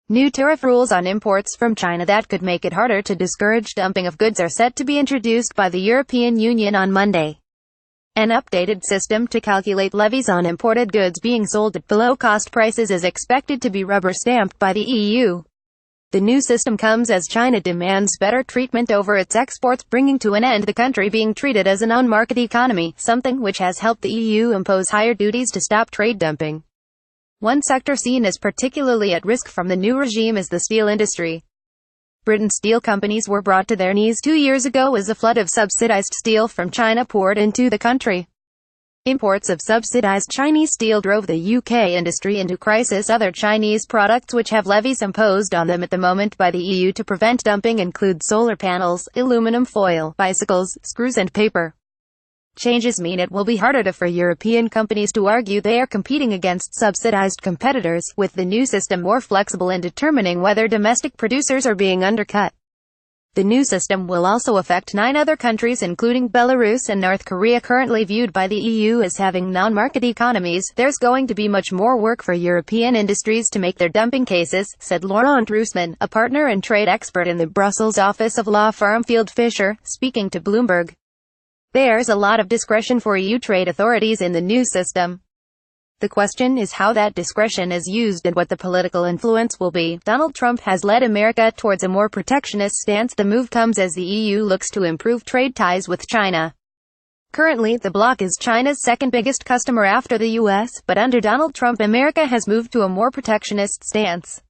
New tariff rules on imports from China that could make it harder to discourage dumping of goods are set to be introduced by the European Union on Monday. An updated system to calculate levies on imported goods being sold at below-cost prices is expected to be rubber-stamped by the EU. The new system comes as China demands better treatment over its exports, bringing to an end the country being treated as a non-market economy, something which has helped the EU impose higher duties to stop trade dumping. One sector seen as particularly at risk from the new regime is the steel industry. Britain's steel companies were brought to their knees 2 years ago as a flood of subsidized steel from China poured into the country. Imports of subsidized Chinese steel drove the UK industry into crisis. Other Chinese products which have levies imposed on them at the moment by the EU to prevent dumping include solar panels, aluminum foil, bicycles, screws and paper. Changes mean it will be harder for European companies to argue they are competing against subsidized competitors, with the new system more flexible in determining whether domestic producers are being undercut. The new system will also affect 9 other countries including Belarus and North Korea, currently viewed by the EU as having non-market economies. There's going to be much more work for European industries to make their dumping cases, said Laurent Rousseman, a partner and trade expert in the Brussels office of law firm Field Fisher, speaking to Bloomberg. There's a lot of discretion for EU trade authorities in the new system. The question is how that discretion is used and what the political influence will be. Donald Trump has led America towards a more protectionist stance. The move comes as the EU looks to improve trade ties with China. Currently, the bloc is China's second biggest customer after the US, but under Donald Trump, America has moved to a more protectionist stance.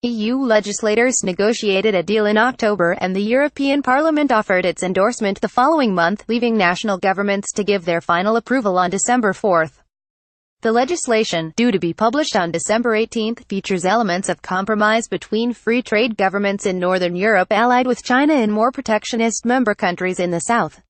EU legislators negotiated a deal in October, and the European Parliament offered its endorsement the following month, leaving national governments to give their final approval on December 4. The legislation, due to be published on December 18, features elements of compromise between free trade governments in Northern Europe allied with China and more protectionist member countries in the South.